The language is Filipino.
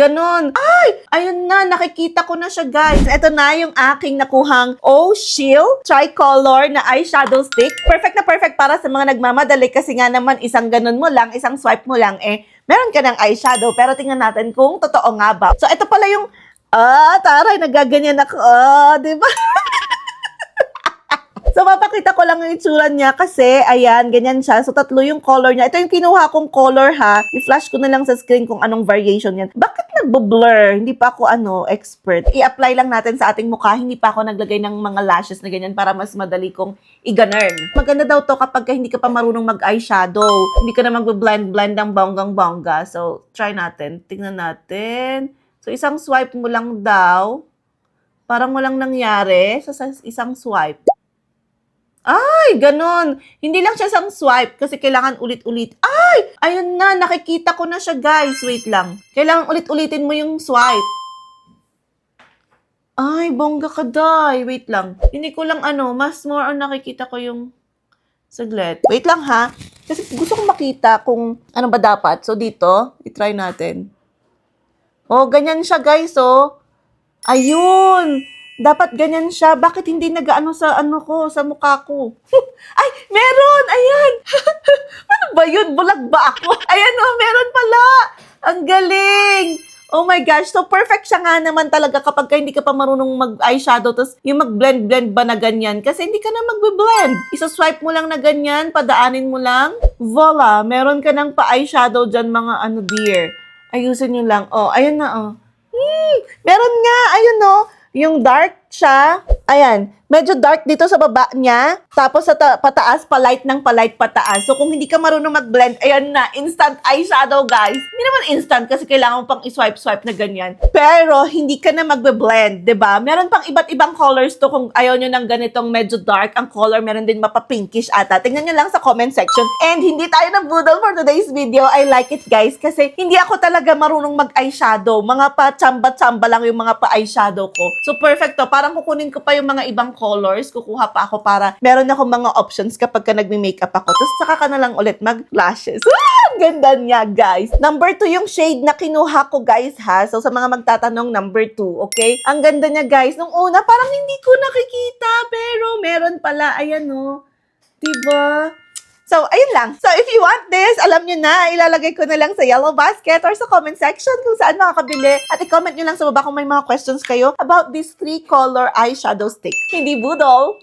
Ganon. Ay! Ayun na, nakikita ko na siya, guys. Ito na yung aking nakuhang Shield Tricolor na eyeshadow stick. Perfect na perfect para sa mga nagmamadali kasi nga naman isang ganon mo lang, isang swipe mo lang, meron ka ng eyeshadow. Pero tingnan natin kung totoo nga ba. So, ito pala yung, taray, nagaganyan ako. Diba? So, papakita ko lang yung itsura niya kasi, ayan, ganyan siya. So, tatlo yung color niya. Ito yung kinuha kong color, ha. I-flash ko na lang sa screen kung anong variation yan. Bakit nagbo-blur? Hindi pa ako, expert. I-apply lang natin sa ating mukha. Hindi pa ako naglagay ng mga lashes na ganyan para mas madali kong i-ganern. Maganda daw to kapag hindi ka pa marunong mag-eyeshadow. Hindi ka na mag-blend ng bonggang-bongga. So, try natin. Tingnan natin. So, isang swipe mo lang daw. Parang walang nangyari sa isang swipe. Ay, ganon. Hindi lang siya isang swipe kasi kailangan ulit-ulit. Ay! Ayun na, nakikita ko na siya, guys. Wait lang. Kailangan ulit-ulitin mo yung swipe. Ay, bongga ka, day. Wait lang. Hindi ko lang mas more on nakikita ko yung saglit. Wait lang, ha? Kasi gusto kong makita kung ano ba dapat. So, dito, i-try natin. Oh, ganyan siya, guys, oh. Ayun! Dapat ganyan siya. Bakit hindi nag-ano sa sa mukha ko? Ay, meron! Ayan! Ano ba yun? Bulag ba ako? Ayan meron pala! Ang galing! Oh my gosh, so perfect siya nga naman talaga kapag hindi ka pa marunong mag-eyeshadow tapos yung mag-blend-blend ba na ganyan kasi hindi ka na mag-blend. Isa-swipe mo lang na ganyan, padaanin mo lang. Voila! Meron ka ng pa-eyeshadow dyan mga dear. Ayusin nyo lang. Oh, ayun na meron nga, ayun yung dark siya, ayan, medyo dark dito sa baba niya, tapos sa pataas, palight ng palight pataas. So, kung hindi ka marunong mag-blend, ayan na, instant eyeshadow, guys. Hindi naman instant kasi kailangan mo pang i-swipe-swipe na ganyan. Pero, hindi ka na magbe-blend, diba? Meron pang iba't ibang colors to kung ayaw nyo ng ganitong medyo dark ang color. Meron din mapa-pinkish ata. Tingnan nyo lang sa comment section. And, hindi tayo nabudol for today's video. I like it, guys, kasi hindi ako talaga marunong mag-eyeshadow. Mga pa-chamba-chamba lang yung mga pa-eyeshadow ko. So, perfect to. Parang kukunin ko pa yung mga ibang colors, kukuha pa ako para meron akong mga options kapag ka nagme-makeup ako. Tapos saka ka na lang ulit mag-lashes. Ang ganda niya, guys. Number 2 yung shade na kinuha ko, guys, ha? So, sa mga magtatanong, number 2, okay? Ang ganda niya, guys. Nung una, parang hindi ko nakikita, pero meron pala. Ayan, diba? So, ayun lang. So, if you want this, alam nyo na, ilalagay ko na lang sa yellow basket or sa comment section kung saan makakabili. At i-comment nyo lang sa baba kung may mga questions kayo about this 3-color eyeshadow stick. Hindi budol!